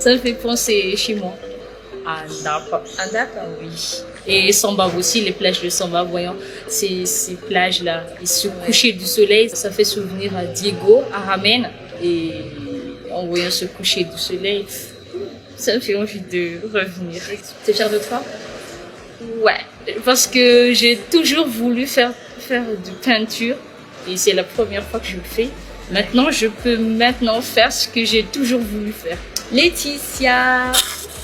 Ça me fait penser chez moi. À Ndapa. Un Dakar. Oui. Et Sambab aussi, les plages de Sambab, voyons, ces plages-là, et ce coucher du soleil, ça fait souvenir à Diego, à Ramen, et en voyant ce coucher du soleil, ça me fait envie de revenir. T'es fière de toi? Ouais, parce que j'ai toujours voulu faire de peinture, et c'est la première fois que je le fais. Maintenant, je peux faire ce que j'ai toujours voulu faire. Laetitia,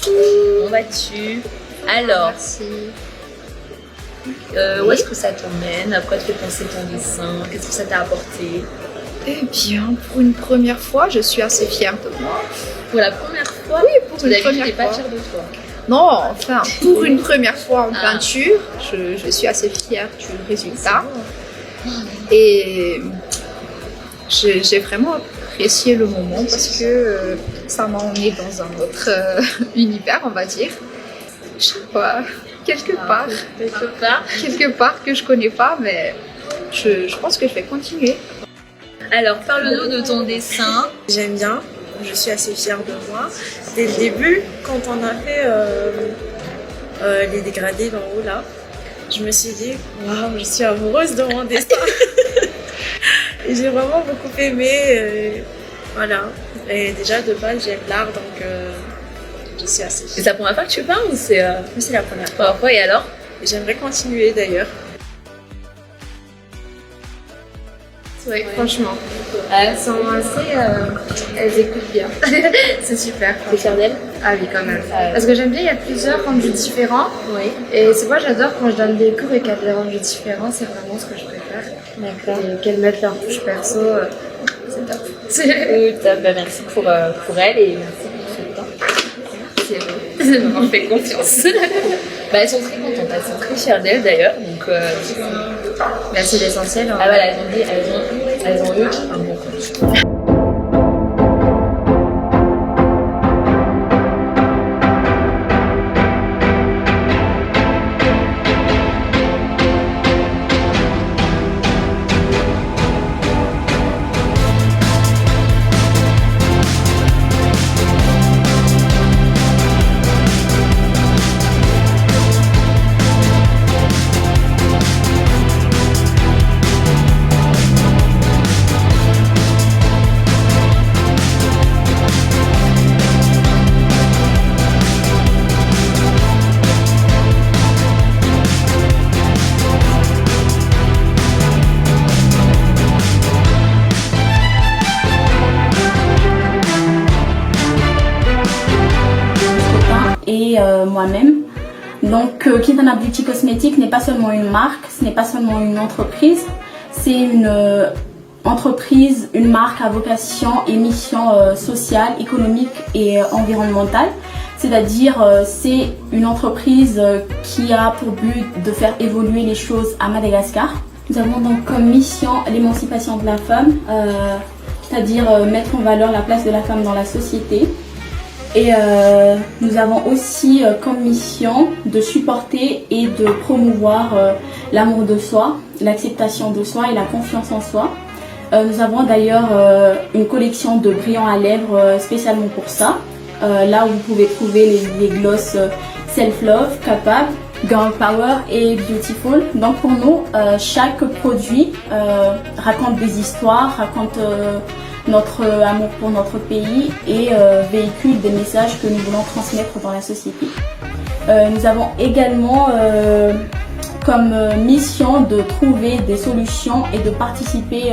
comment vas-tu? Alors, Merci. où est-ce que ça t'emmène? À quoi te fait penser ton dessin? Qu'est-ce que ça t'a apporté? Eh bien, pour une première fois, je suis assez fière de moi. Pour la première fois? Oui, pour une D'habitude, première t'es pas fois. fière de toi. Non, enfin, pour une première fois en Ah. peinture, je suis assez fière du résultat. Et j'ai vraiment apprécié le moment parce que ça m'a emmené dans un autre univers, on va dire. Je sais pas, quelque part que je connais pas, mais je pense que je vais continuer. Alors, parle-nous de ton dessin. J'aime bien, je suis assez fière de moi. Dès le début, quand on a fait les dégradés d'en haut là, je me suis dit, waouh, je suis amoureuse de mon dessin. Et j'ai vraiment beaucoup aimé. Voilà. Et déjà de base, j'aime l'art, donc je suis assez C'est fière. la première fois que tu peins ou c'est Mais c'est la première fois. première fois et alors? Et j'aimerais continuer d'ailleurs. Oui, franchement. Elles sont assez. Elles écoutent bien. C'est super. T'es fière d'elle? Ah oui, quand même. Parce que j'aime bien, il y a plusieurs rendus différents. Oui. Et c'est moi, j'adore quand je donne des cours et qu'il y a des rendus différents. C'est vraiment ce que je préfère. D'accord. Et qu'elles mettent leur touche perso, c'est top. Merci pour elle et merci pour ce temps. C'est bon. On fait confiance. Elles sont très contentes, elles sont très fières d'elles d'ailleurs. Donc, Mais c'est l'essentiel. Hein. ah voilà, elles ont eu un bon coup. Et moi-même. Donc Quintana Beauty Cosmetics n'est pas seulement une marque, ce n'est pas seulement une entreprise, c'est une entreprise, une marque à vocation et mission sociale, économique et environnementale. C'est-à-dire c'est une entreprise qui a pour but de faire évoluer les choses à Madagascar. Nous avons donc comme mission l'émancipation de la femme, c'est-à-dire mettre en valeur la place de la femme dans la société. Et nous avons aussi comme mission de supporter et de promouvoir l'amour de soi, l'acceptation de soi et la confiance en soi. Nous avons d'ailleurs une collection de brillants à lèvres spécialement pour ça. Là où vous pouvez trouver les glosses Self-Love, Capable, Girl Power et Beautiful. Donc pour nous, chaque produit raconte des histoires, raconte notre amour pour notre pays et véhicule des messages que nous voulons transmettre dans la société. Nous avons également comme mission de trouver des solutions et de participer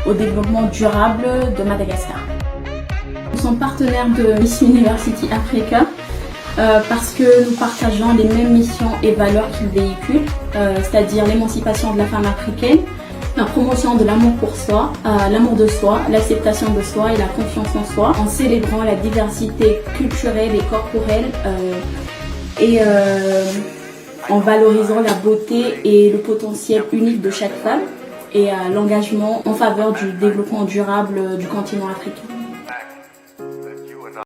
au développement durable de Madagascar. Nous sommes partenaires de Miss University Africa parce que nous partageons les mêmes missions et valeurs qu'ils véhiculent, c'est-à-dire l'émancipation de la femme africaine, la promotion de l'amour pour soi, l'amour de soi, l'acceptation de soi et la confiance en soi, en célébrant la diversité culturelle et corporelle et en valorisant la beauté et le potentiel unique de chaque femme et l'engagement en faveur du développement durable du continent africain.